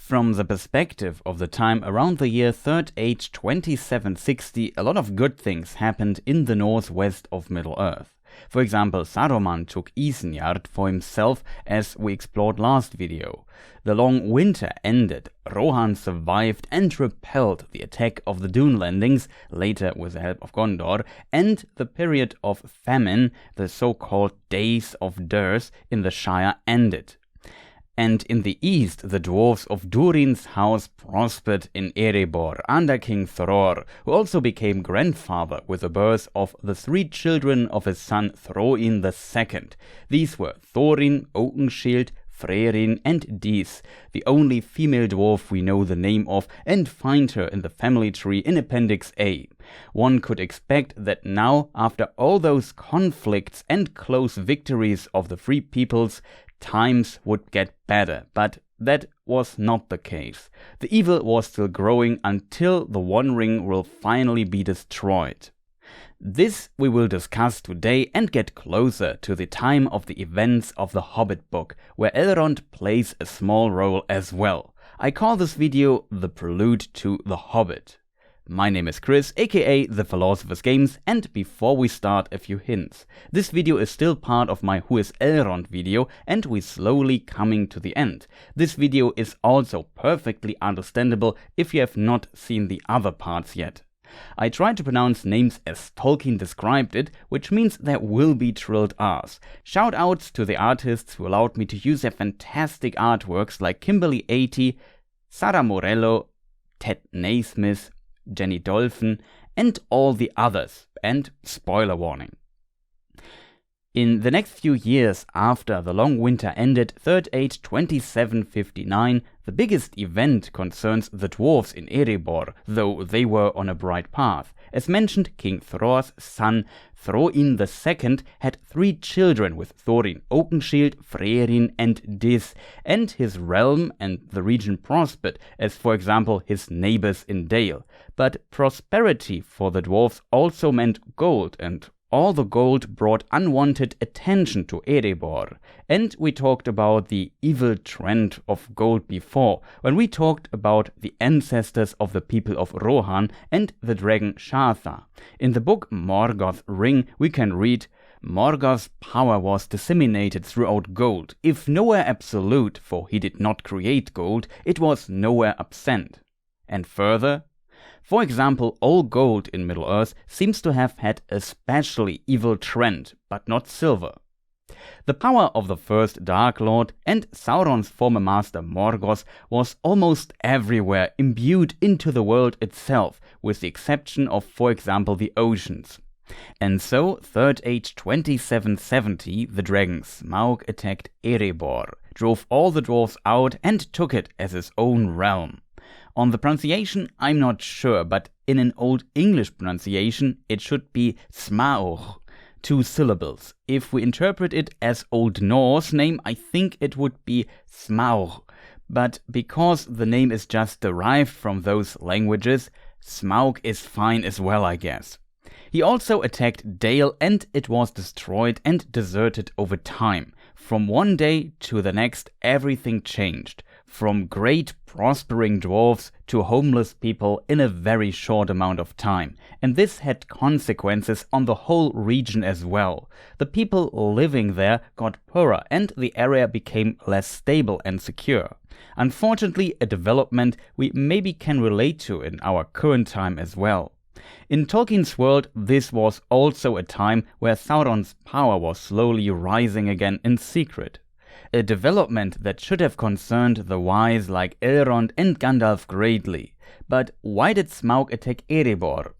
From the perspective of the time around the year 3rd Age 2760, a lot of good things happened in the northwest of Middle-earth. For example, Saruman took Isengard for himself, as we explored last video. The long winter ended, Rohan survived and repelled the attack of the Dunelandings, later with the help of Gondor, and the period of famine, the so-called Days of Dearth, in the Shire ended. And in the east, the dwarves of Durin's house prospered in Erebor under King Thror, who also became grandfather with the birth of the 3 children of his son Thrain II. These were Thorin, Oakenshield, Freyrin and Dis, the only female dwarf we know the name of and find her in the family tree in Appendix A. One could expect that now, after all those conflicts and close victories of the free peoples, times would get better, but that was not the case. The evil was still growing until the One Ring will finally be destroyed. This we will discuss today and get closer to the time of the events of the Hobbit book, where Elrond plays a small role as well. I call this video the Prelude to the Hobbit. My name is Chris, aka The Philosopher's Games, and before we start, a few hints. This video is still part of my Who is Elrond video, and we're slowly coming to the end. This video is also perfectly understandable if you have not seen the other parts yet. I try to pronounce names as Tolkien described it, which means there will be trilled R's. Shout outs to the artists who allowed me to use their fantastic artworks like Kimberly80, Sarah Morello, Ted Naismith, Jenny Dolphin, and all the others, and spoiler warning. In the next few years after the long winter ended, 3rd Age 2759, the biggest event concerns the dwarves in Erebor, though they were on a bright path. As mentioned, King Thror's son, Thrain II, had 3 children with Thorin Oakenshield, Freyrin and Dis, and his realm and the region prospered, as for example his neighbors in Dale. But prosperity for the dwarves also meant gold, and all the gold brought unwanted attention to Erebor. And we talked about the evil trend of gold before, when we talked about the ancestors of the people of Rohan and the dragon Shatha. In the book Morgoth's Ring we can read, Morgoth's power was disseminated throughout gold, if nowhere absolute, for he did not create gold, it was nowhere absent. And further, for example, all gold in Middle-earth seems to have had a specially evil trend, but not silver. The power of the first Dark Lord and Sauron's former master Morgoth was almost everywhere imbued into the world itself, with the exception of, for example, the oceans. And so, 3rd Age 2770, the dragon Smaug attacked Erebor, drove all the dwarves out and took it as his own realm. On the pronunciation, I'm not sure, but in an Old English pronunciation, it should be Smaug, 2 syllables. If we interpret it as Old Norse name, I think it would be Smaug. But because the name is just derived from those languages, Smaug is fine as well, I guess. He also attacked Dale, and it was destroyed and deserted over time. From one day to the next, everything changed. From great prospering dwarves to homeless people in a very short amount of time. And this had consequences on the whole region as well. The people living there got poorer and the area became less stable and secure. Unfortunately, a development we maybe can relate to in our current time as well. In Tolkien's world, this was also a time where Sauron's power was slowly rising again in secret. A development that should have concerned the wise like Elrond and Gandalf greatly. But why did Smaug attack Erebor?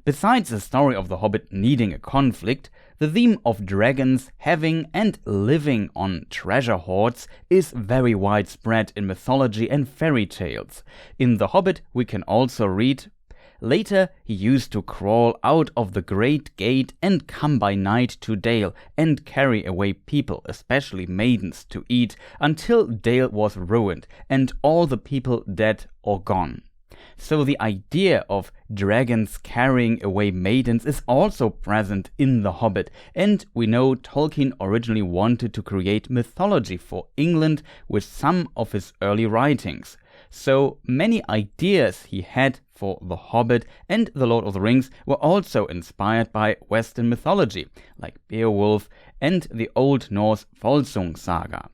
Besides the story of the Hobbit needing a conflict, the theme of dragons having and living on treasure hoards is very widespread in mythology and fairy tales. In The Hobbit we can also read, later he used to crawl out of the great gate and come by night to Dale and carry away people, especially maidens, to eat, until Dale was ruined and all the people dead or gone. So the idea of dragons carrying away maidens is also present in The Hobbit, and we know Tolkien originally wanted to create mythology for England with some of his early writings. so many ideas he had for The Hobbit and The Lord of the Rings were also inspired by Western mythology, like Beowulf and the Old Norse Volsung saga.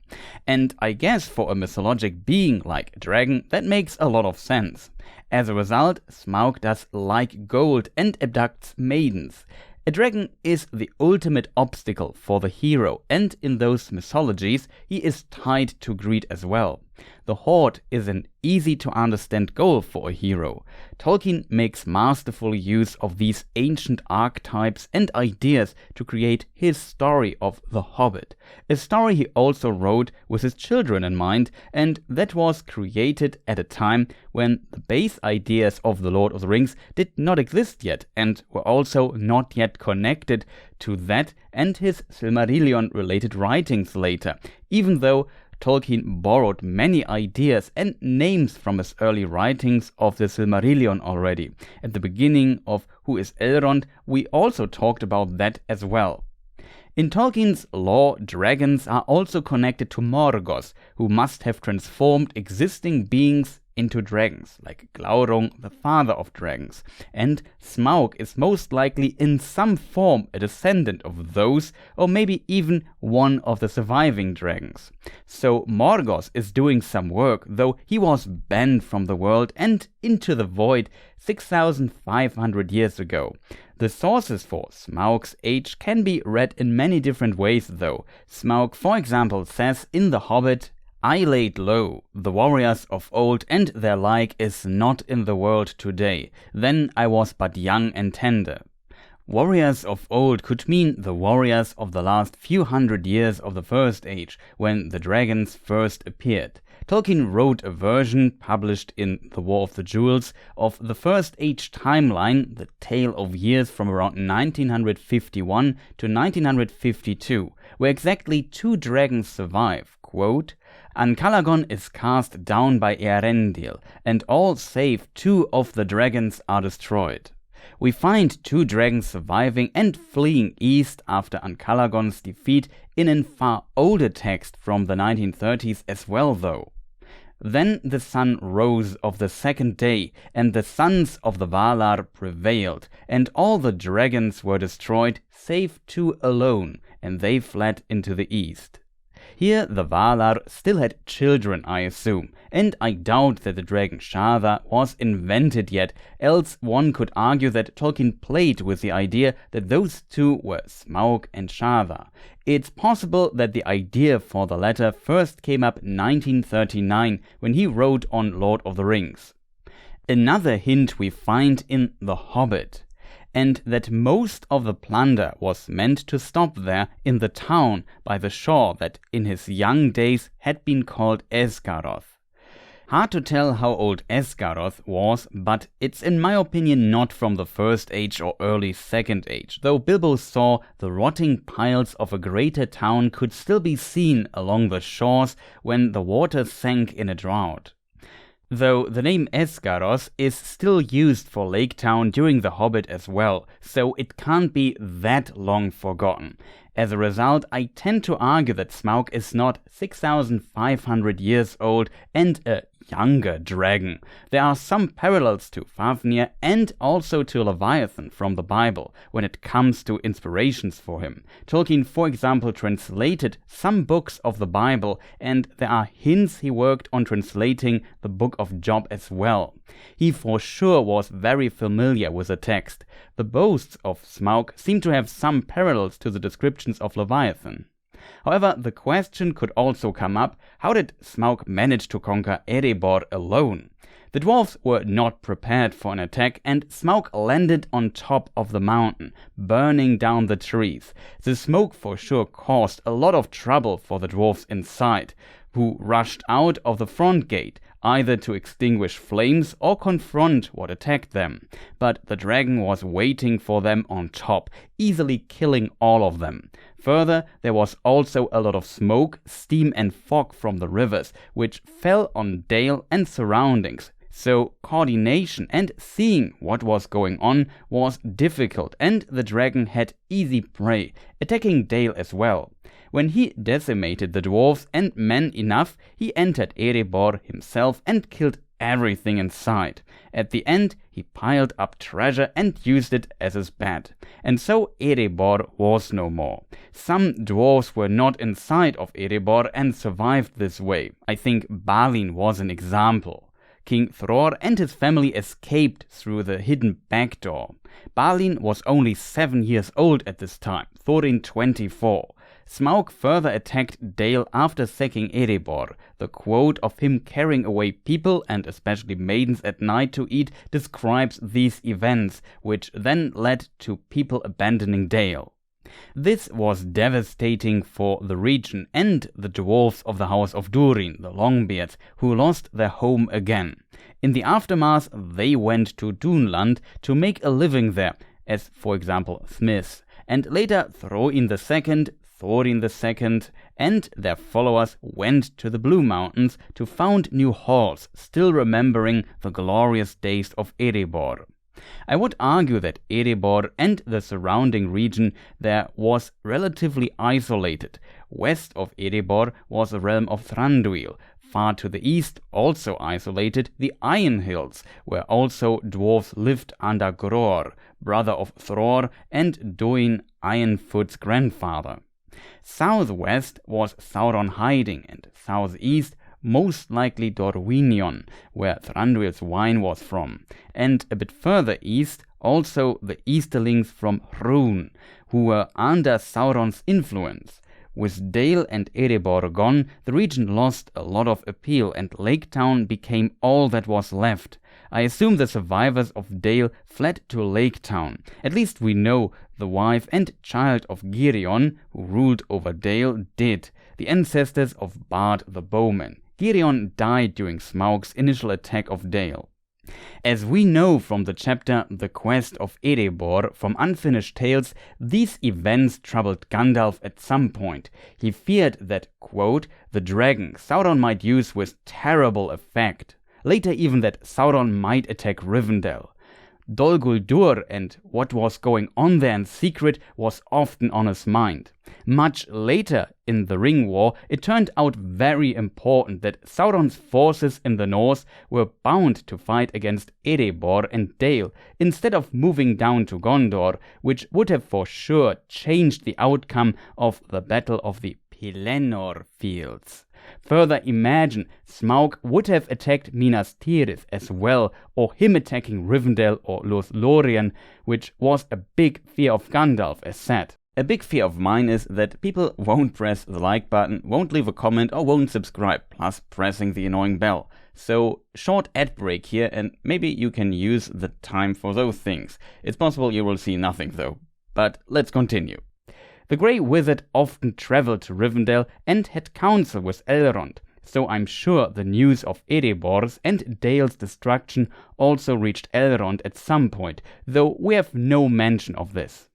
And I guess for a mythologic being like a dragon, that makes a lot of sense. As a result, Smaug does like gold and abducts maidens. A dragon is the ultimate obstacle for the hero, and in those mythologies, he is tied to greed as well. The Horde is an easy-to-understand goal for a hero. Tolkien makes masterful use of these ancient archetypes and ideas to create his story of The Hobbit, a story he also wrote with his children in mind, and that was created at a time when the base ideas of The Lord of the Rings did not exist yet and were also not yet connected to that and his Silmarillion-related writings later, even though Tolkien borrowed many ideas and names from his early writings of the Silmarillion already. At the beginning of Who is Elrond, we also talked about that as well. In Tolkien's lore, dragons are also connected to Morgoth, who must have transformed existing beings into dragons, like Glaurung, the father of dragons, and Smaug is most likely in some form a descendant of those, or maybe even one of the surviving dragons. So Morgoth is doing some work, though he was banned from the world and into the void 6,500 years ago. The sources for Smaug's age can be read in many different ways though. Smaug, for example, says in The Hobbit, "I laid low, the warriors of old and their like is not in the world today. Then I was but young and tender." Warriors of old could mean the warriors of the last few hundred years of the First Age, when the dragons first appeared. Tolkien wrote a version, published in The War of the Jewels, of the First Age timeline, the tale of years from around 1951 to 1952, where exactly 2 dragons survive. Quote, "Ancalagon is cast down by Earendil, and all save 2 of the dragons are destroyed." We find 2 dragons surviving and fleeing east after Ancalagon's defeat in a far older text from the 1930s as well though. Then the sun rose of the second day, and the sons of the Valar prevailed, and all the dragons were destroyed, save 2 alone, and they fled into the east. Here the Valar still had children, I assume, and I doubt that the dragon Shatha was invented yet, else one could argue that Tolkien played with the idea that those 2 were Smaug and Shatha. It's possible that the idea for the latter first came up 1939 when he wrote on Lord of the Rings. Another hint we find in The Hobbit, and that most of the plunder was meant to stop there in the town by the shore that in his young days had been called Esgaroth. Hard to tell how old Esgaroth was, but it's in my opinion not from the First Age or early Second Age, though Bilbo saw the rotting piles of a greater town could still be seen along the shores when the water sank in a drought. Though the name Esgaroth is still used for Lake Town during The Hobbit as well, so it can't be that long forgotten. As a result, I tend to argue that Smaug is not 6,500 years old and a younger dragon. There are some parallels to Fafnir and also to Leviathan from the Bible when it comes to inspirations for him. Tolkien, for example, translated some books of the Bible, and there are hints he worked on translating the Book of Job as well. He for sure was very familiar with the text. The boasts of Smaug seem to have some parallels to the descriptions of Leviathan. However, the question could also come up, how did Smaug manage to conquer Erebor alone? The dwarves were not prepared for an attack, and Smaug landed on top of the mountain, burning down the trees. The smoke for sure caused a lot of trouble for the dwarves inside, who rushed out of the front gate, either to extinguish flames or confront what attacked them. But the dragon was waiting for them on top, easily killing all of them. Further, there was also a lot of smoke, steam and fog from the rivers, which fell on Dale and surroundings, So coordination and seeing what was going on was difficult, and the dragon had easy prey, attacking Dale as well. When he decimated the dwarves and men enough, he entered Erebor himself and killed everything in sight. At the end, he piled up treasure and used it as his bed. And so Erebor was no more. Some dwarves were not inside of Erebor and survived this way. I think Balin was an example. King Thror and his family escaped through the hidden back door. Balin was only 7 years old at this time, Thorin 24. Smaug further attacked Dale after sacking Erebor. The quote of him carrying away people, and especially maidens at night to eat, describes these events, which then led to people abandoning Dale. This was devastating for the region and the dwarves of the House of Durin, the Longbeards, who lost their home again. In the aftermath, they went to Dunland to make a living there, as for example smiths, and later Thorin II, Thorin II, and their followers went to the Blue Mountains to found new halls, still remembering the glorious days of Erebor. I would argue that Erebor and the surrounding region there was relatively isolated. West of Erebor was the realm of Thranduil. Far to the east, also isolated, the Iron Hills, where also dwarves lived under Gror, brother of Thror and Duin Ironfoot's grandfather. Southwest was Sauron hiding, and southeast most likely Dorwinion, where Thranduil's wine was from, and a bit further east also the Easterlings from Hrun, who were under Sauron's influence. With Dale and Erebor gone, the region lost a lot of appeal and Lake Town became all that was left. I assume the survivors of Dale fled to Lake Town. At least we know the wife and child of Girion, who ruled over Dale, did, the ancestors of Bard the Bowman. Girion died during Smaug's initial attack of Dale. As we know from the chapter The Quest of Erebor from Unfinished Tales, these events troubled Gandalf at some point. He feared that, quote, the dragon Sauron might use with terrible effect. Later even that Sauron might attack Rivendell. Dol Guldur and what was going on there in secret was often on his mind. Much later in the Ring War, it turned out very important that Sauron's forces in the north were bound to fight against Erebor and Dale instead of moving down to Gondor, which would have for sure changed the outcome of the Battle of the Pelennor Fields. Further, imagine Smaug would have attacked Minas Tirith as well, or him attacking Rivendell or Lothlorien, which was a big fear of Gandalf, as said. A big fear of mine is that people won't press the like button, won't leave a comment or won't subscribe, plus pressing the annoying bell. So, short ad break here and maybe you can use the time for those things. It's possible you will see nothing though. But let's continue. The Grey Wizard often traveled to Rivendell and had counsel with Elrond, so I'm sure the news of Erebor's and Dale's destruction also reached Elrond at some point, though we have no mention of this.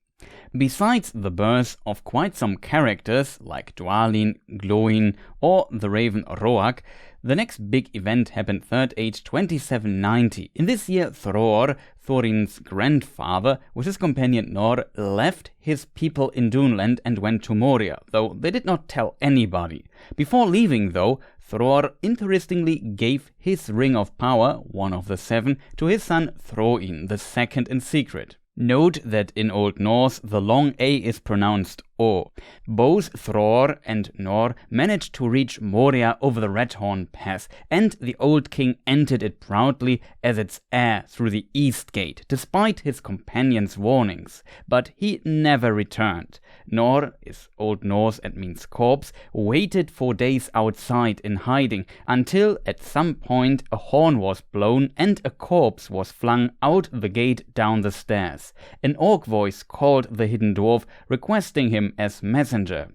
Besides the birth of quite some characters like Dwalin, Glóin or the Raven Roag, the next big event happened 3rd Age 2790. In this year, Thror, Thorin's grandfather, with his companion Nor, left his people in Dunland and went to Moria, though they did not tell anybody. Before leaving, though, Thror interestingly gave his Ring of Power, one of the 7, to his son Thróin, the second in secret. Note that in Old Norse the long A is pronounced O. Both Thror and Nor managed to reach Moria over the Redhorn Pass, and the old king entered it proudly as its heir through the East Gate, despite his companion's warnings. But he never returned. Nor, is Old Norse and means corpse, waited for days outside in hiding, until at some point a horn was blown and a corpse was flung out the gate down the stairs. An orc voice called the hidden dwarf, requesting him as messenger.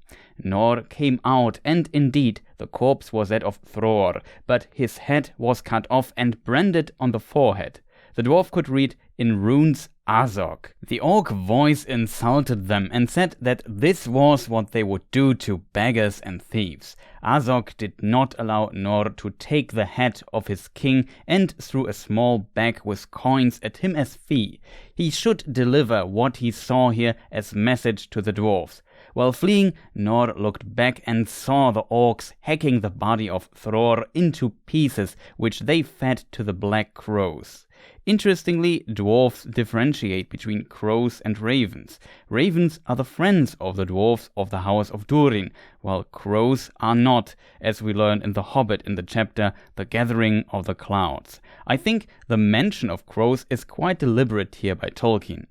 Nor came out, and indeed the corpse was that of Thror, but his head was cut off and branded on the forehead. The dwarf could read in runes Azog. The orc voice insulted them and said that this was what they would do to beggars and thieves. Azog did not allow Nor to take the head of his king and threw a small bag with coins at him as fee. He should deliver what he saw here as message to the dwarves. While fleeing, Nor looked back and saw the orcs hacking the body of Thror into pieces, which they fed to the black crows. Interestingly, dwarves differentiate between crows and ravens. Ravens are the friends of the dwarves of the House of Durin, while crows are not, as we learned in The Hobbit in the chapter The Gathering of the Clouds. I think the mention of crows is quite deliberate here by Tolkien.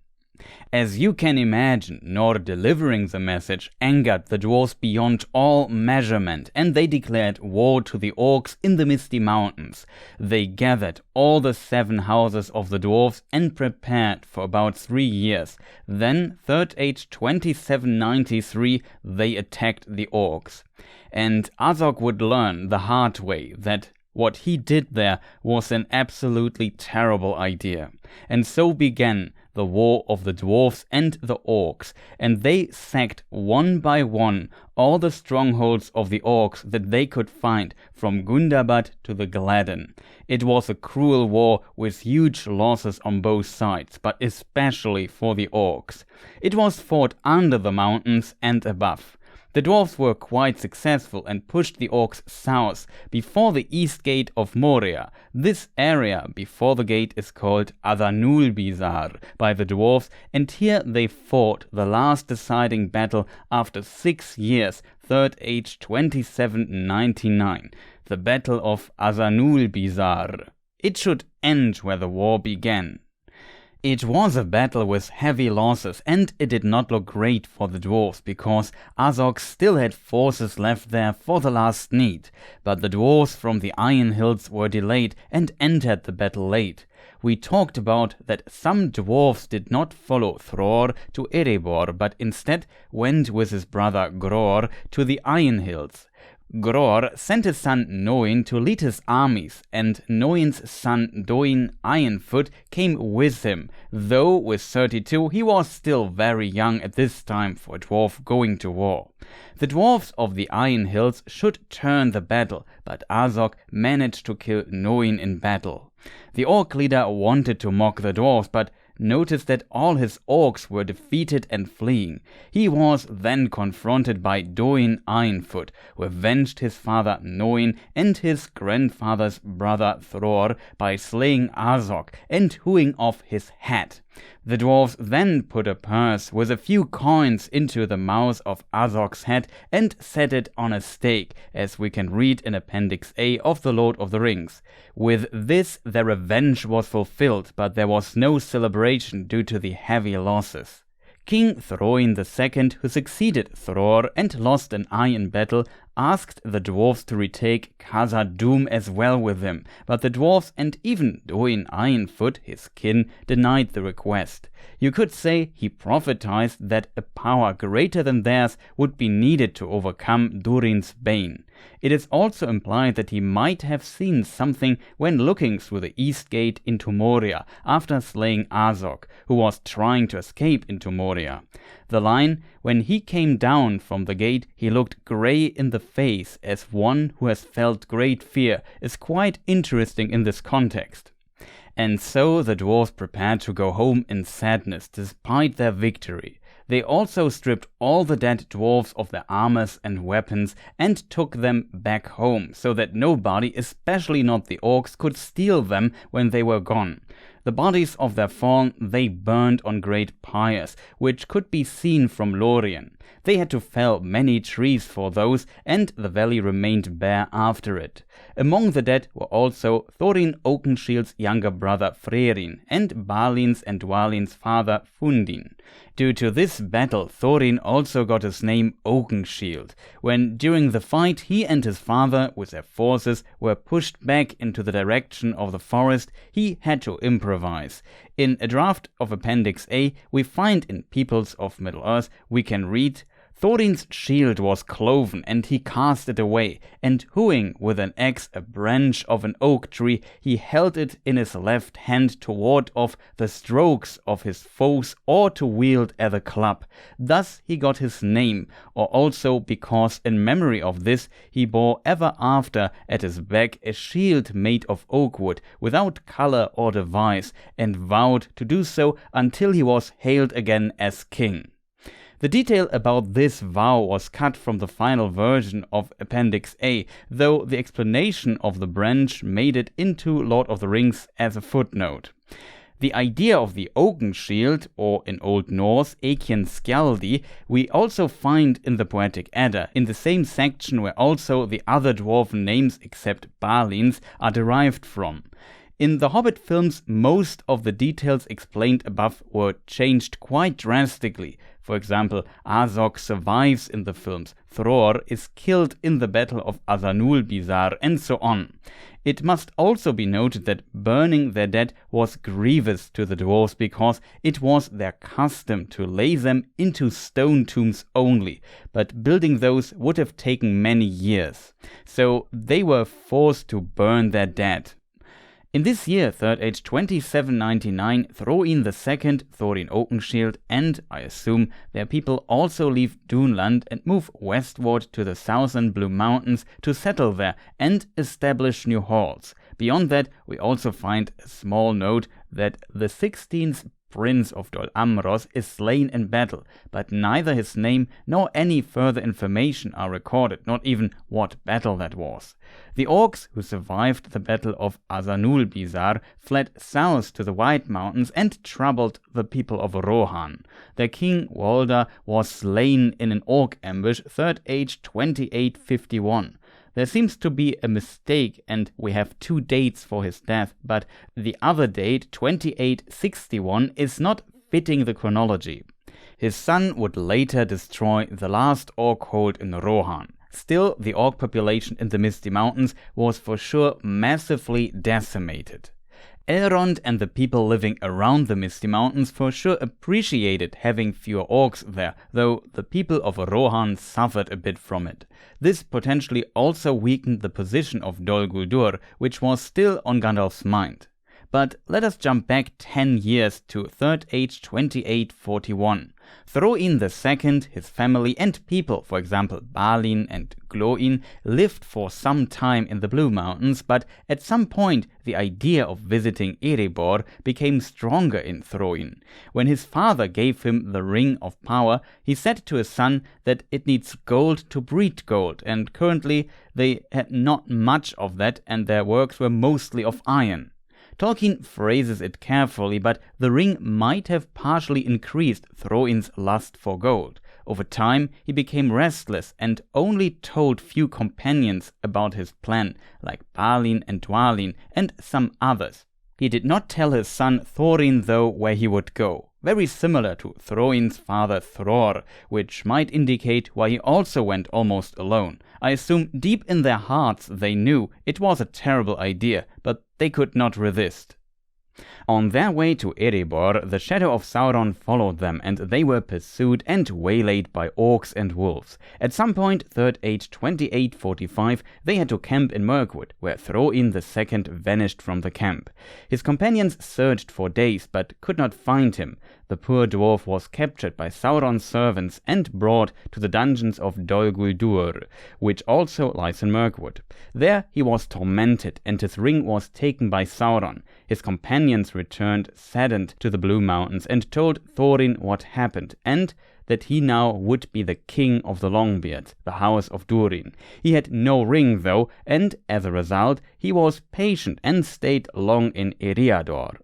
As you can imagine, Nor delivering the message angered the dwarves beyond all measurement, and they declared war to the orcs in the Misty Mountains. They gathered all the 7 houses of the dwarves and prepared for about 3 years. Then, 3rd Age 2793, they attacked the orcs. And Azog would learn the hard way that what he did there was an absolutely terrible idea. And so began the war of the dwarves and the orcs, and they sacked one by one all the strongholds of the orcs that they could find, from Gundabad to the Gladden. It was a cruel war with huge losses on both sides, but especially for the orcs. It was fought under the mountains and above. The dwarves were quite successful and pushed the orcs south before the east gate of Moria. This area before the gate is called Azanulbizar by the dwarves, and here they fought the last deciding battle after 6 years, 3rd Age 2799, the Battle of Azanulbizar. It should end where the war began. It was a battle with heavy losses, and it did not look great for the dwarves, because Azog still had forces left there for the last need. But the dwarves from the Iron Hills were delayed and entered the battle late. We talked about that some dwarves did not follow Thror to Erebor, but instead went with his brother Gror to the Iron Hills. Gror sent his son Noin to lead his armies, and Noin's son Doin Ironfoot came with him, though with 32 he was still very young at this time for a dwarf going to war. The dwarves of the Iron Hills should turn the battle, but Azog managed to kill Noin in battle. The orc leader wanted to mock the dwarves, but noticed that all his orcs were defeated and fleeing. He was then confronted by Doin Ironfoot, who avenged his father Noin and his grandfather's brother Thror by slaying Azog and hewing off his head. The dwarves then put a purse with a few coins into the mouth of Azog's head and set it on a stake, as we can read in Appendix A of The Lord of the Rings. With this, their revenge was fulfilled, but there was no celebration due to the heavy losses. King Thrain II, who succeeded Thror and lost an eye in battle, asked the dwarves to retake Khazad-dûm as well with him, but the dwarves and even Doin Ironfoot, his kin, denied the request. You could say he prophesied that a power greater than theirs would be needed to overcome Durin's bane. It is also implied that he might have seen something when looking through the east gate into Moria after slaying Azog, who was trying to escape into Moria. The line, "When he came down from the gate, he looked grey in the face as one who has felt great fear," is quite interesting in this context. And so the dwarves prepared to go home in sadness despite their victory. They also stripped all the dead dwarves of their armors and weapons and took them back home, so that nobody, especially not the orcs, could steal them when they were gone. The bodies of their fallen they burned on great pyres, which could be seen from Lorien. They had to fell many trees for those, and the valley remained bare after it. Among the dead were also Thorin Oakenshield's younger brother Frerin, and Balin's and Dwalin's father Fundin. Due to this battle, Thorin also got his name Oakenshield. When during the fight he and his father with their forces were pushed back into the direction of the forest, he had to improvise. In a draft of Appendix A we find in Peoples of Middle-earth we can read, Thorin's shield was cloven, and he cast it away, and hewing with an axe a branch of an oak tree, he held it in his left hand to ward off the strokes of his foes, or to wield as a club. Thus he got his name, or also because in memory of this he bore ever after at his back a shield made of oak wood, without colour or device, and vowed to do so until he was hailed again as king. The detail about this vow was cut from the final version of Appendix A, though the explanation of the branch made it into Lord of the Rings as a footnote. The idea of the oaken shield, or in Old Norse, Eikien Skjaldi, we also find in the Poetic Edda, in the same section where also the other dwarven names except Balin's are derived from. In the Hobbit films, most of the details explained above were changed quite drastically. For example, Azog survives in the films, Thror is killed in the Battle of Azanulbizar, and so on. It must also be noted that burning their dead was grievous to the dwarves because it was their custom to lay them into stone tombs only, but building those would have taken many years. So they were forced to burn their dead. In this year, Third Age 2799, Throin II, Thorin Oakenshield, and, I assume, their people also leave Dunland and move westward to the southern Blue Mountains to settle there and establish new halls. Beyond that, we also find a small note that the 16th Prince of Dol Amros is slain in battle, but neither his name nor any further information are recorded, not even what battle that was. The orcs who survived the Battle of Azanulbizar fled south to the White Mountains and troubled the people of Rohan. Their king Walder was slain in an orc ambush, Third Age 2851. There seems to be a mistake and we have two dates for his death, but the other date, 2861, is not fitting the chronology. His son would later destroy the last orc hold in Rohan. Still, the orc population in the Misty Mountains was for sure massively decimated. Elrond and the people living around the Misty Mountains for sure appreciated having fewer orcs there, though the people of Rohan suffered a bit from it. This potentially also weakened the position of Dol Guldur, which was still on Gandalf's mind. But let us jump back 10 years to Third Age 2841. Throin II, his family and people, for example Balin and Glóin, lived for some time in the Blue Mountains, but at some point the idea of visiting Erebor became stronger in Throin. When his father gave him the Ring of Power, he said to his son that it needs gold to breed gold, and currently they had not much of that and their works were mostly of iron. Tolkien phrases it carefully, but the ring might have partially increased Throin's lust for gold. Over time, he became restless and only told few companions about his plan, like Balin and Dwalin and some others. He did not tell his son Thorin, though, where he would go. Very similar to Throin's father Thror, which might indicate why he also went almost alone. I assume deep in their hearts they knew it was a terrible idea, but they could not resist. On their way to Erebor, the shadow of Sauron followed them, and they were pursued and waylaid by orcs and wolves. At some point, Third Age 2845, they had to camp in Mirkwood, where Throin II vanished from the camp. His companions searched for days, but could not find him. The poor dwarf was captured by Sauron's servants and brought to the dungeons of Dol Guldur, which also lies in Mirkwood. There he was tormented, and his ring was taken by Sauron. His companions returned saddened to the Blue Mountains and told Thorin what happened, and that he now would be the king of the Longbeards, the House of Durin. He had no ring though, and as a result, he was patient and stayed long in Eriador.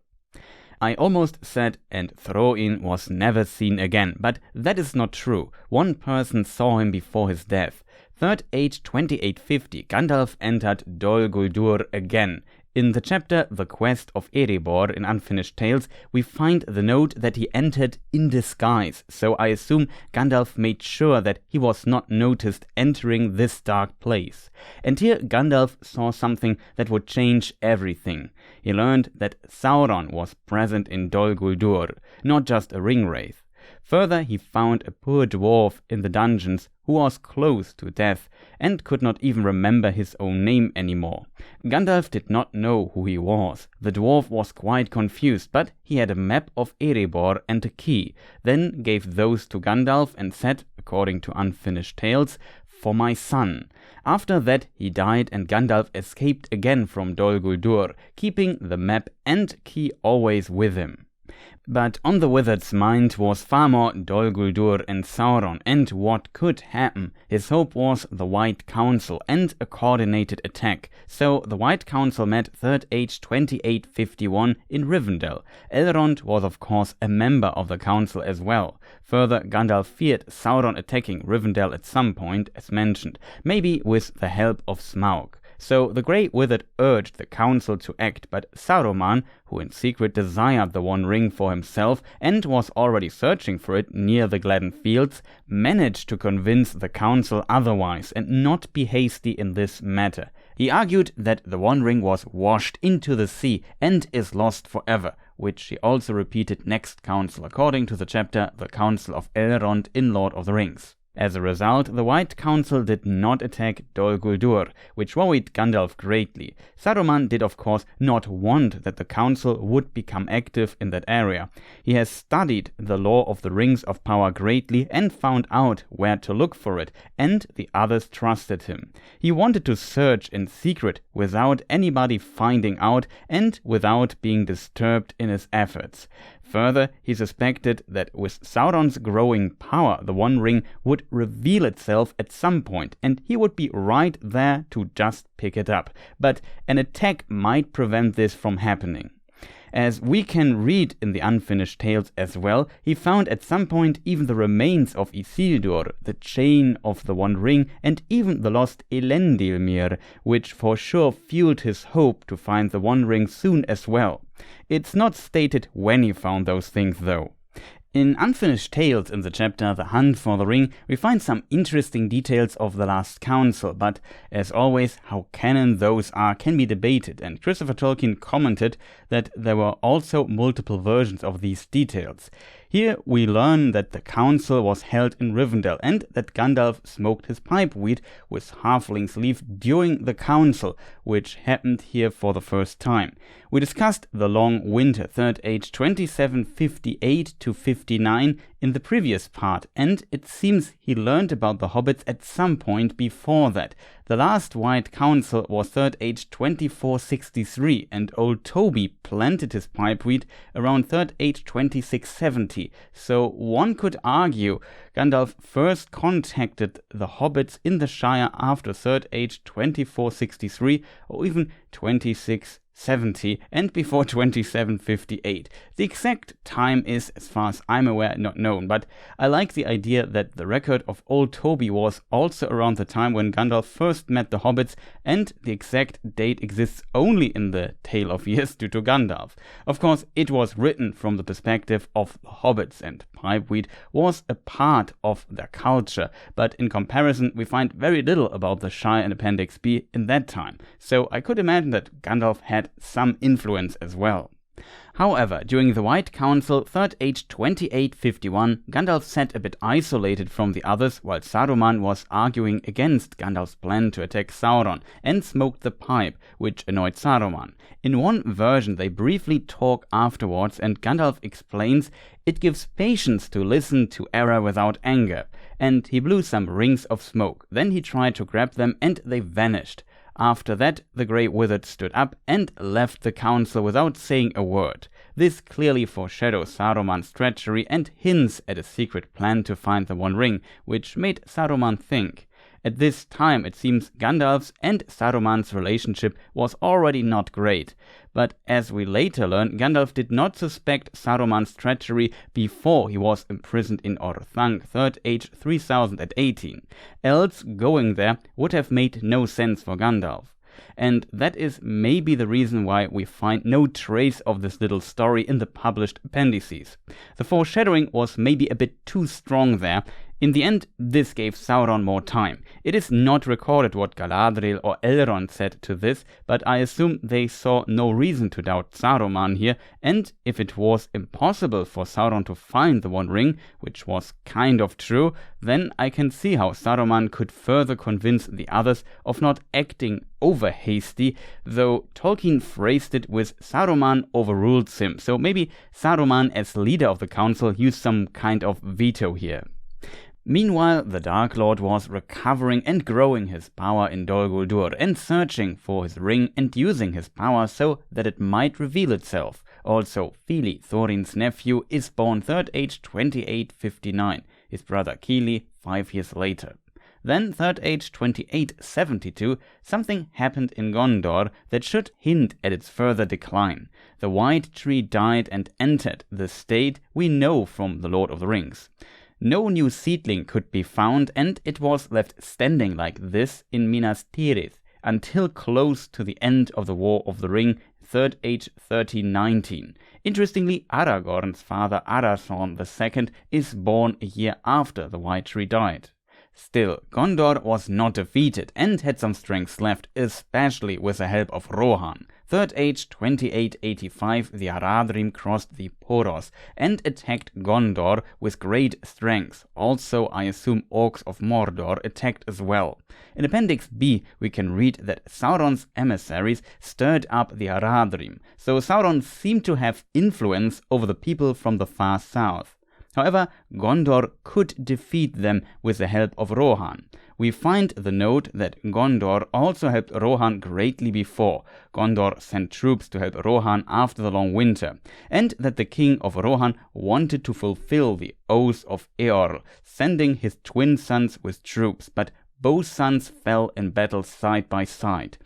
I almost said, and Throin was never seen again, but that is not true. One person saw him before his death. Third Age 2850, Gandalf entered Dol Guldur again. In the chapter The Quest of Erebor in Unfinished Tales, we find the note that he entered in disguise, so I assume Gandalf made sure that he was not noticed entering this dark place. And here Gandalf saw something that would change everything. He learned that Sauron was present in Dol Guldur, not just a ringwraith. Further, he found a poor dwarf in the dungeons who was close to death and could not even remember his own name anymore. Gandalf did not know who he was. The dwarf was quite confused, but he had a map of Erebor and a key, then gave those to Gandalf and said, according to unfinished tales, "For my son." After that he died and Gandalf escaped again from Dol Guldur, keeping the map and key always with him. But on the wizard's mind was far more Dol Guldur and Sauron and what could happen. His hope was the White Council and a coordinated attack. So the White Council met 3rd Age 2851 in Rivendell. Elrond was of course a member of the council as well. Further, Gandalf feared Sauron attacking Rivendell at some point, as mentioned, maybe with the help of Smaug. So the Grey Wizard urged the council to act, but Saruman, who in secret desired the One Ring for himself and was already searching for it near the Gladden Fields, managed to convince the council otherwise and not be hasty in this matter. He argued that the One Ring was washed into the sea and is lost forever, which he also repeated next council according to the chapter The Council of Elrond in Lord of the Rings. As a result, the White Council did not attack Dol Guldur, which worried Gandalf greatly. Saruman did of course not want that the council would become active in that area. He has studied the lore of the Rings of Power greatly and found out where to look for it, and the others trusted him. He wanted to search in secret without anybody finding out and without being disturbed in his efforts. Further, he suspected that with Sauron's growing power, the One Ring would reveal itself at some point, and he would be right there to just pick it up. But an attack might prevent this from happening. As we can read in the unfinished tales as well, he found at some point even the remains of Isildur, the chain of the One Ring, and even the lost Elendilmir, which for sure fueled his hope to find the One Ring soon as well. It's not stated when he found those things though. In Unfinished Tales in the chapter The Hunt for the Ring, we find some interesting details of the last council, but as always, how canon those are can be debated, and Christopher Tolkien commented that there were also multiple versions of these details. Here we learn that the council was held in Rivendell and that Gandalf smoked his pipeweed with halfling's leaf during the council, which happened here for the first time. We discussed the Long Winter, 3rd Age 2758 to 59 in the previous part, and it seems he learned about the hobbits at some point before that. The last White Council was 3rd Age 2463, and old Toby planted his pipeweed around 3rd Age 2670, so one could argue Gandalf first contacted the hobbits in the Shire after 3rd Age 2463 or even 2670 and before 2758. The exact time is, as far as I'm aware, not known, but I like the idea that the record of old Toby was also around the time when Gandalf first met the hobbits, and the exact date exists only in the Tale of Years due to Gandalf. Of course, it was written from the perspective of the hobbits, and pipeweed was a part of their culture, but in comparison we find very little about the Shire in Appendix B in that time, so I could imagine that Gandalf had some influence as well. However, during the White Council, 3rd Age 2851, Gandalf sat a bit isolated from the others while Saruman was arguing against Gandalf's plan to attack Sauron and smoked the pipe, which annoyed Saruman. In one version they briefly talk afterwards and Gandalf explains it gives patience to listen to error without anger, and he blew some rings of smoke. Then he tried to grab them and they vanished. After that, the Grey Wizard stood up and left the council without saying a word. This clearly foreshadows Saruman's treachery and hints at a secret plan to find the One Ring, which made Saruman think. At this time, it seems Gandalf's and Saruman's relationship was already not great. But as we later learn, Gandalf did not suspect Saruman's treachery before he was imprisoned in Orthanc, 3rd Age 3018. Else going there would have made no sense for Gandalf. And that is maybe the reason why we find no trace of this little story in the published appendices. The foreshadowing was maybe a bit too strong there. In the end, this gave Sauron more time. It is not recorded what Galadriel or Elrond said to this, but I assume they saw no reason to doubt Saruman here, and if it was impossible for Sauron to find the One Ring, which was kind of true, then I can see how Saruman could further convince the others of not acting over hasty, though Tolkien phrased it with Saruman overruled him, so maybe Saruman as leader of the council used some kind of veto here. Meanwhile, the Dark Lord was recovering and growing his power in Dol Guldur and searching for his ring and using his power so that it might reveal itself. Also, Fili, Thorin's nephew, is born 3rd Age 2859, his brother Kili 5 years later. Then 3rd Age 2872, something happened in Gondor that should hint at its further decline. The White Tree died and entered the state we know from The Lord of the Rings. No new seedling could be found, and it was left standing like this in Minas Tirith until close to the end of the War of the Ring, 3rd Age 1319. Interestingly, Aragorn's father Arathorn II is born a year after the White Tree died. Still, Gondor was not defeated and had some strength left, especially with the help of Rohan. 3rd Age 2885, the Haradrim crossed the Poros and attacked Gondor with great strength. Also, I assume orcs of Mordor attacked as well. In Appendix B, we can read that Sauron's emissaries stirred up the Haradrim, so Sauron seemed to have influence over the people from the far south. However, Gondor could defeat them with the help of Rohan. We find the note that Gondor also helped Rohan greatly before. Gondor sent troops to help Rohan after the long winter, and that the king of Rohan wanted to fulfill the oath of Eorl, sending his twin sons with troops, but both sons fell in battle side by side.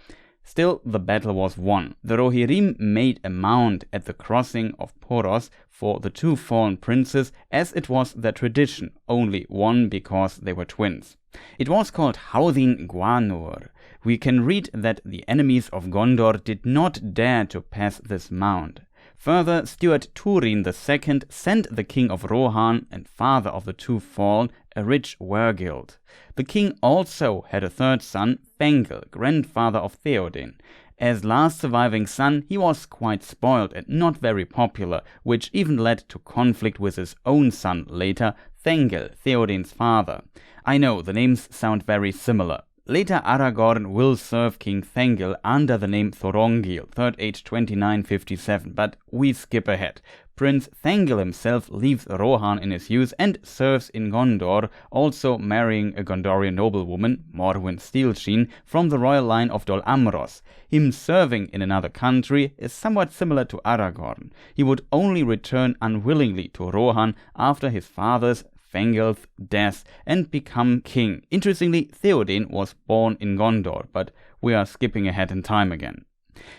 Still, the battle was won. The Rohirrim made a mound at the crossing of Poros for the two fallen princes, as it was their tradition, only one because they were twins. It was called Hawdin Gwanur. We can read that the enemies of Gondor did not dare to pass this mound. Further, Steward Túrin II sent the king of Rohan and father of the two fallen a rich wergild. The king also had a third son, Fengel, grandfather of Theoden. As last surviving son, he was quite spoiled and not very popular, which even led to conflict with his own son later, Thengel, Theoden's father. I know, the names sound very similar. Later, Aragorn will serve King Thengel under the name Thorongil, 3rd Age 2957, but we skip ahead. Prince Thengel himself leaves Rohan in his youth and serves in Gondor, also marrying a Gondorian noblewoman, Morwen Steelsheen, from the royal line of Dol Amros. Him serving in another country is somewhat similar to Aragorn. He would only return unwillingly to Rohan after his father's Fengel's death and become king. Interestingly, Theoden was born in Gondor, but we are skipping ahead in time again.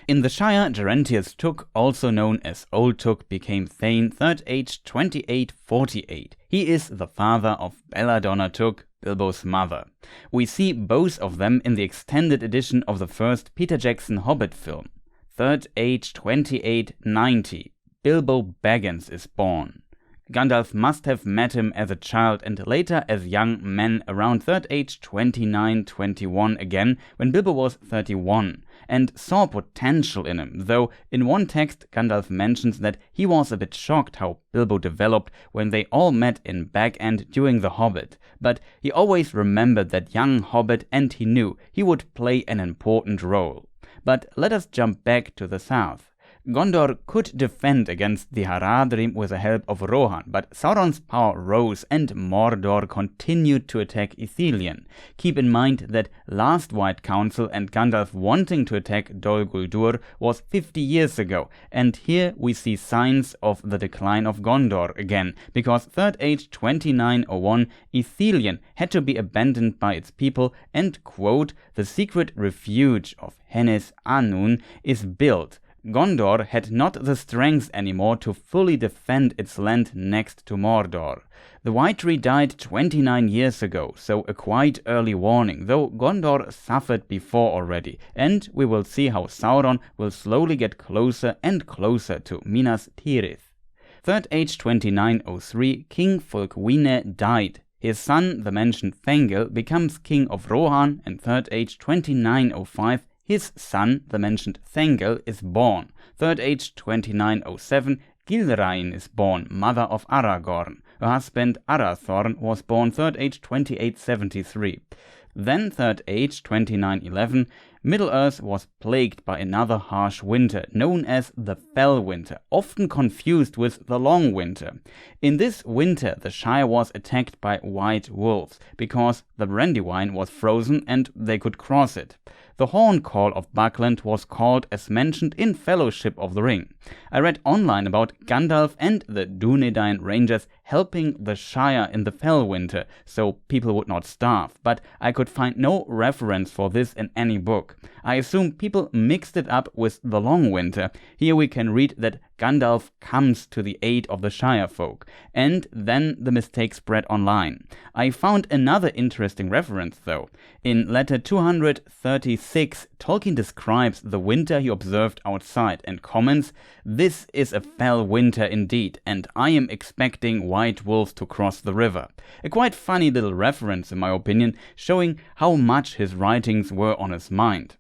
In the Shire, Gerontius Took, also known as Old Took, became Thane, 3rd Age 2848. He is the father of Belladonna Took, Bilbo's mother. We see both of them in the extended edition of the first Peter Jackson Hobbit film. 3rd Age 2890. Bilbo Baggins is born. Gandalf must have met him as a child and later as young men around 3rd Age 29-21 again, when Bilbo was 31, and saw potential in him, though in one text Gandalf mentions that he was a bit shocked how Bilbo developed when they all met in Bag End during The Hobbit, but he always remembered that young Hobbit and he knew he would play an important role. But let us jump back to the south. Gondor could defend against the Haradrim with the help of Rohan, but Sauron's power rose and Mordor continued to attack Ithilien. Keep in mind that last White Council and Gandalf wanting to attack Dol Guldur was 50 years ago, and here we see signs of the decline of Gondor again, because 3rd Age 2901 Ithilien had to be abandoned by its people and, quote, the secret refuge of Hennes Anun is built. Gondor had not the strength anymore to fully defend its land next to Mordor. The White Tree died 29 years ago, so a quite early warning, though Gondor suffered before already, and we will see how Sauron will slowly get closer and closer to Minas Tirith. 3rd Age 2903, King Fulgwine died. His son, the mentioned Thengel, becomes king of Rohan, and 3rd Age 2905, his son, the mentioned Thengel, is born. 3rd Age 2907, Gilrain is born, mother of Aragorn. Her husband Arathorn was born 3rd Age 2873. Then 3rd Age 2911, Middle-earth was plagued by another harsh winter, known as the Fell Winter, often confused with the Long Winter. In this winter, the Shire was attacked by white wolves, because the Brandywine was frozen and they could cross it. The Horn Call of Buckland was called as mentioned in Fellowship of the Ring. I read online about Gandalf and the Dúnedain Rangers helping the Shire in the Fell Winter, so people would not starve, but I could find no reference for this in any book. I assume people mixed it up with the Long Winter. Here we can read that Gandalf comes to the aid of the Shire folk, and then the mistake spread online. I found another interesting reference though. In letter 236, Tolkien describes the winter he observed outside and comments, "This is a fell winter indeed, and I am expecting white wolves to cross the river." A quite funny little reference in my opinion, showing how much his writings were on his mind.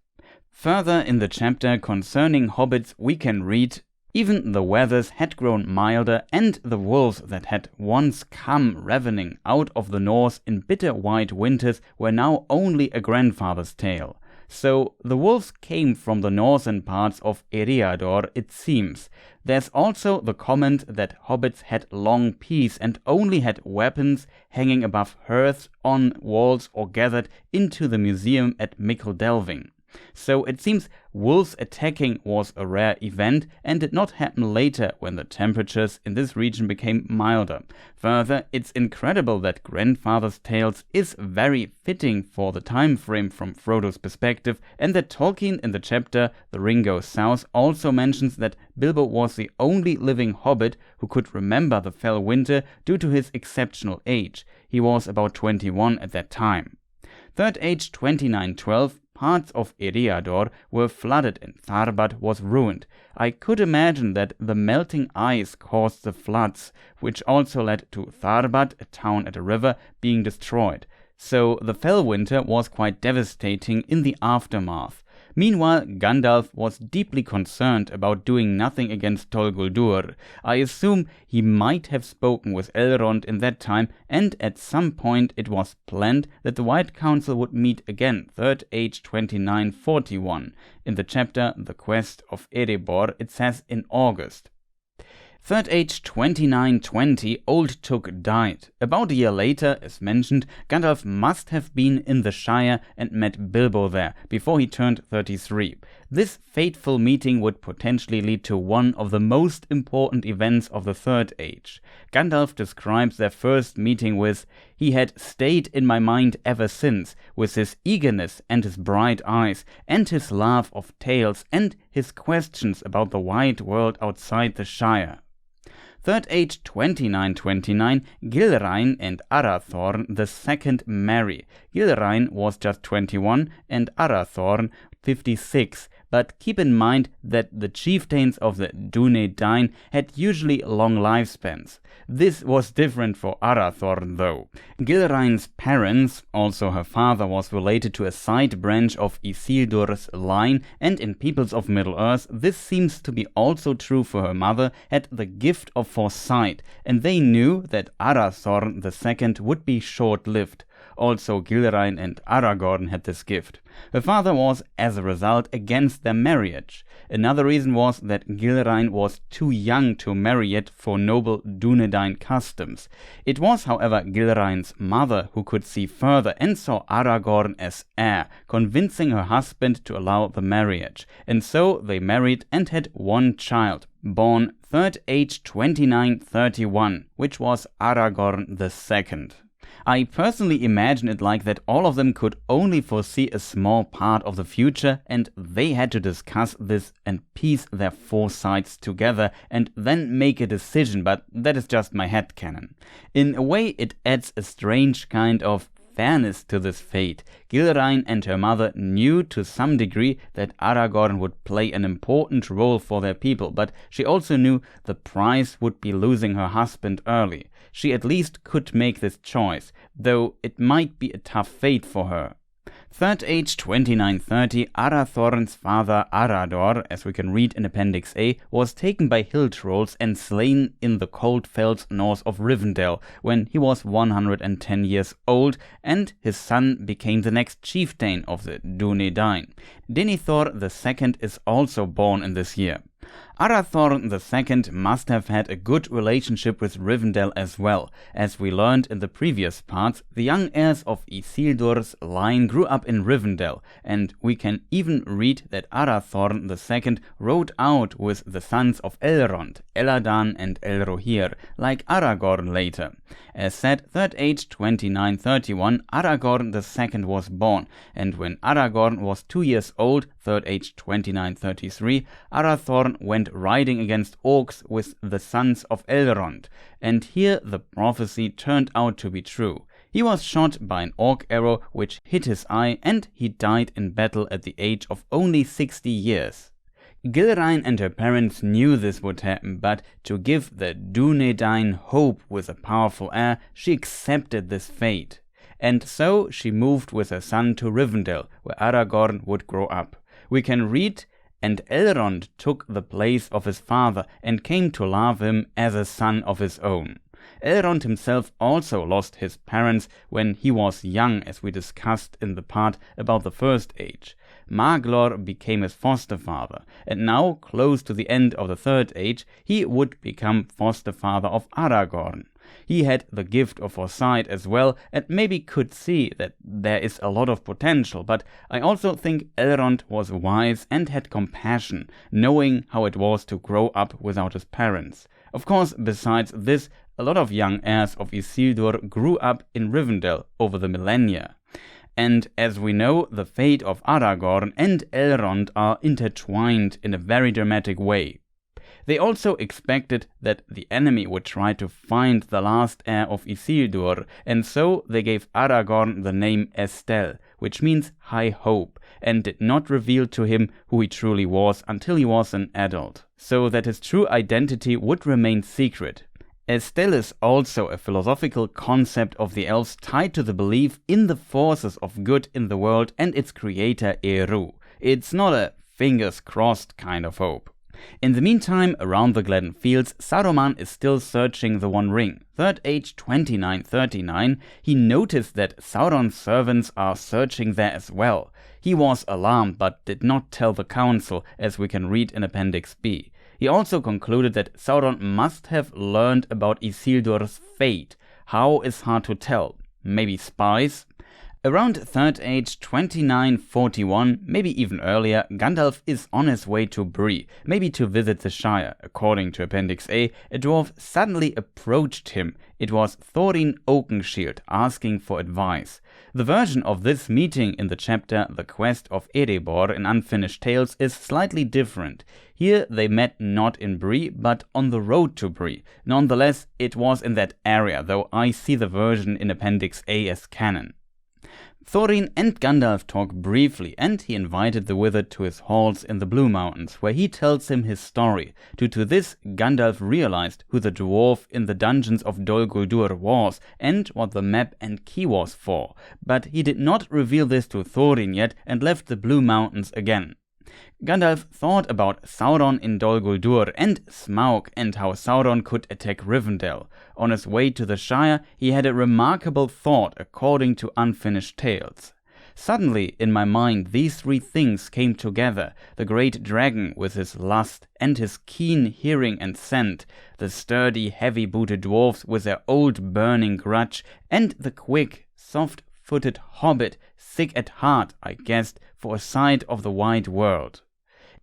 Further in the chapter concerning hobbits we can read, "Even the weathers had grown milder, and the wolves that had once come ravening out of the north in bitter white winters were now only a grandfather's tale." So the wolves came from the northern parts of Eriador, it seems. There's also the comment that hobbits had long peace and only had weapons hanging above hearths, on walls, or gathered into the museum at Mickledelving. So it seems wolves attacking was a rare event and did not happen later when the temperatures in this region became milder. Further, it's incredible that Grandfather's Tales is very fitting for the time frame from Frodo's perspective, and that Tolkien in the chapter The Ring Goes South also mentions that Bilbo was the only living hobbit who could remember the Fell Winter due to his exceptional age. He was about 21 at that time. 3rd Age 2912, parts of Eriador were flooded and Tharbad was ruined. I could imagine that the melting ice caused the floods, which also led to Tharbad, a town at a river, being destroyed. So the Fell Winter was quite devastating in the aftermath. Meanwhile, Gandalf was deeply concerned about doing nothing against Tol Guldur. I assume he might have spoken with Elrond in that time, and at some point it was planned that the White Council would meet again, 3rd Age 2941. In the chapter The Quest of Erebor, it says in August. 3rd Age 2920, Old Took died. About a year later, as mentioned, Gandalf must have been in the Shire and met Bilbo there, before he turned 33. This fateful meeting would potentially lead to one of the most important events of the Third Age. Gandalf describes their first meeting with, "He had stayed in my mind ever since, with his eagerness and his bright eyes, and his love of tales, and his questions about the wide world outside the Shire." 3rd Age 2929, Gilrain and Arathorn II marry. Gilrain was just 21 and Arathorn 56, but keep in mind that the chieftains of the Dúnedain had usually long lifespans. This was different for Arathorn though. Gilrain's parents, also her father, was related to a side branch of Isildur's line, and in peoples of Middle-earth this seems to be also true for her mother, had the gift of foresight, and they knew that Arathorn II would be short-lived. Also Gilrain and Aragorn had this gift. Her father was, as a result, against their marriage. Another reason was that Gilrain was too young to marry yet for noble Dúnedain customs. It was, however, Gilrain's mother who could see further and saw Aragorn as heir, convincing her husband to allow the marriage. And so they married and had one child, born 3rd Age 2931, which was Aragorn II. I personally imagine it like that all of them could only foresee a small part of the future, and they had to discuss this and piece their foresights together and then make a decision, but that is just my headcanon. In a way it adds a strange kind of fairness to this fate. Gilrain and her mother knew to some degree that Aragorn would play an important role for their people, but she also knew the price would be losing her husband early. She at least could make this choice, though it might be a tough fate for her. Third Age 2930, Arathorn's father Arador, as we can read in Appendix A, was taken by hill trolls and slain in the cold fells north of Rivendell when he was 110 years old, and his son became the next chieftain of the Dúnedain. Denethor II is also born in this year. Arathorn II must have had a good relationship with Rivendell as well. As we learned in the previous parts, the young heirs of Isildur's line grew up in Rivendell, and we can even read that Arathorn II rode out with the sons of Elrond, Eladan and Elrohir, like Aragorn later. As said, Third Age 2931, Aragorn II was born, and when Aragorn was 2 years old, Third Age 2933, Arathorn went riding against orcs with the sons of Elrond, and here the prophecy turned out to be true. He was shot by an orc arrow which hit his eye, and he died in battle at the age of only 60 years. Gilrain and her parents knew this would happen, but to give the Dúnedain hope with a powerful heir, she accepted this fate. And so she moved with her son to Rivendell, where Aragorn would grow up. We can read, and Elrond took the place of his father and came to love him as a son of his own. Elrond himself also lost his parents when he was young, as we discussed in the part about the First Age. Maglor became his foster father, and now, close to the end of the Third Age, he would become foster father of Aragorn. He had the gift of foresight as well, and maybe could see that there is a lot of potential, but I also think Elrond was wise and had compassion, knowing how it was to grow up without his parents. Of course, besides this, a lot of young heirs of Isildur grew up in Rivendell over the millennia. And as we know, the fate of Aragorn and Elrond are intertwined in a very dramatic way. They also expected that the enemy would try to find the last heir of Isildur, and so they gave Aragorn the name Estel, which means high hope, and did not reveal to him who he truly was until he was an adult, so that his true identity would remain secret. Estel is also a philosophical concept of the elves tied to the belief in the forces of good in the world and its creator Eru. It's not a fingers crossed kind of hope. In the meantime, around the Gladden Fields, Saruman is still searching the One Ring. Third Age 2939, he noticed that Sauron's servants are searching there as well. He was alarmed but did not tell the council, as we can read in Appendix B. He also concluded that Sauron must have learned about Isildur's fate. How is hard to tell. Maybe spies? Around Third Age 2941, maybe even earlier, Gandalf is on his way to Bree, maybe to visit the Shire. According to Appendix A, a dwarf suddenly approached him. It was Thorin Oakenshield asking for advice. The version of this meeting in the chapter The Quest of Erebor in Unfinished Tales is slightly different. Here they met not in Bree, but on the road to Bree. Nonetheless, it was in that area, though I see the version in Appendix A as canon. Thorin and Gandalf talk briefly, and he invited the wizard to his halls in the Blue Mountains, where he tells him his story. Due to this, Gandalf realized who the dwarf in the dungeons of Dol Guldur was, and what the map and key was for. But he did not reveal this to Thorin yet, and left the Blue Mountains again. Gandalf thought about Sauron in Dol Guldur and Smaug and how Sauron could attack Rivendell. On his way to the Shire, he had a remarkable thought according to Unfinished Tales. Suddenly, in my mind, these three things came together: the great dragon with his lust and his keen hearing and scent, the sturdy, heavy-booted dwarfs with their old burning grudge, and the quick, soft-footed hobbit, sick at heart, I guessed, for a sight of the wide world.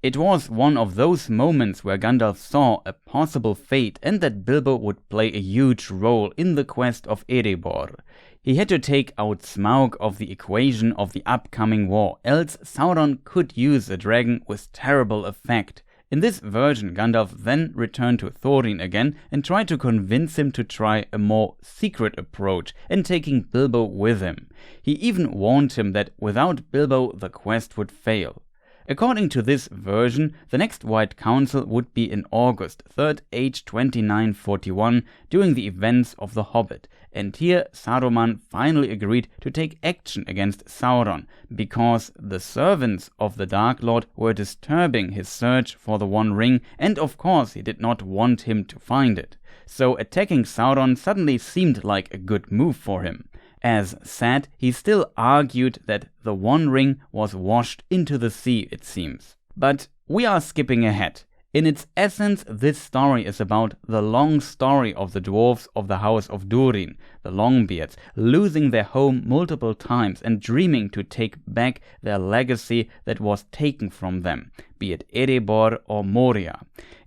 It was one of those moments where Gandalf saw a possible fate and that Bilbo would play a huge role in the quest of Erebor. He had to take out Smaug of the equation of the upcoming war, else Sauron could use a dragon with terrible effect. In this version, Gandalf then returned to Thorin again and tried to convince him to try a more secret approach and taking Bilbo with him. He even warned him that without Bilbo the quest would fail. According to this version, the next White Council would be in August 3rd Age 2941 during the events of The Hobbit, and here Saruman finally agreed to take action against Sauron because the servants of the Dark Lord were disturbing his search for the One Ring, and of course he did not want him to find it. So attacking Sauron suddenly seemed like a good move for him. As said, he still argued that the One Ring was washed into the sea, it seems. But we are skipping ahead. In its essence, this story is about the long story of the dwarves of the House of Durin, the Longbeards, losing their home multiple times and dreaming to take back their legacy that was taken from them, be it Erebor or Moria,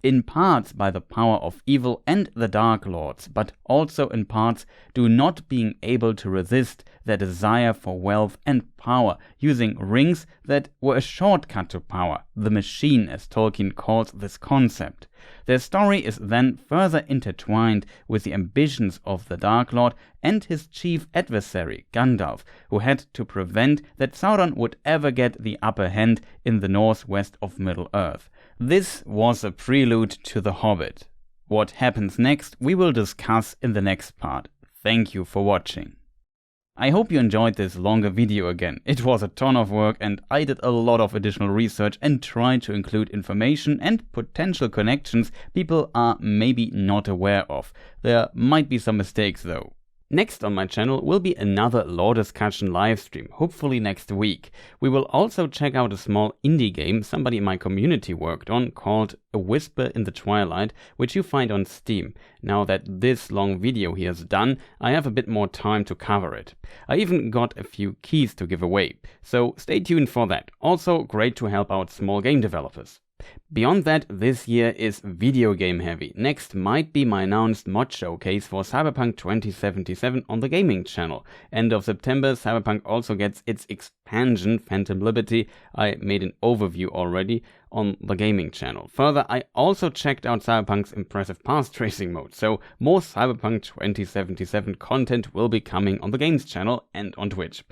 in parts by the power of evil and the Dark Lords, but also in parts due not being able to resist their desire for wealth and power, using rings that were a shortcut to power, the machine as Tolkien calls this concept. Their story is then further intertwined with the ambitions of the Dark Lord and his chief adversary, Gandalf, who had to prevent that Sauron would ever get the upper hand in the northwest of Middle-earth. This was a prelude to The Hobbit. What happens next we will discuss in the next part. Thank you for watching. I hope you enjoyed this longer video again. It was a ton of work and I did a lot of additional research and tried to include information and potential connections people are maybe not aware of. There might be some mistakes though. Next on my channel will be another lore discussion livestream, hopefully next week. We will also check out a small indie game somebody in my community worked on called A Whisper in the Twilight, which you find on Steam. Now that this long video here is done, I have a bit more time to cover it. I even got a few keys to give away, so stay tuned for that. Also great to help out small game developers. Beyond that, this year is video game heavy. Next might be my announced mod showcase for Cyberpunk 2077 on the gaming channel. End of September, Cyberpunk also gets its expansion, Phantom Liberty. I made an overview already on the gaming channel. Further, I also checked out Cyberpunk's impressive path tracing mode, so more Cyberpunk 2077 content will be coming on the games channel and on Twitch.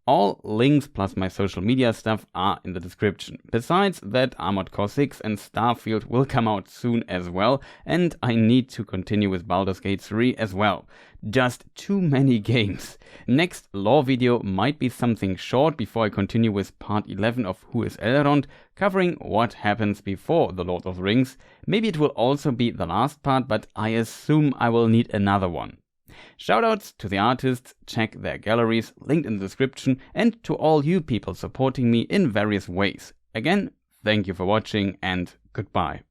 All links plus my social media stuff are in the description. Besides that, Armored Core 6 and Starfield will come out soon as well, and I need to continue with Baldur's Gate 3 as well. Just too many games. Next lore video might be something short before I continue with part 11 of Who is Elrond, covering what happens before the Lord of the Rings. Maybe it will also be the last part, but I assume I will need another one. Shoutouts to the artists, check their galleries, linked in the description, and to all you people supporting me in various ways. Again, thank you for watching and goodbye.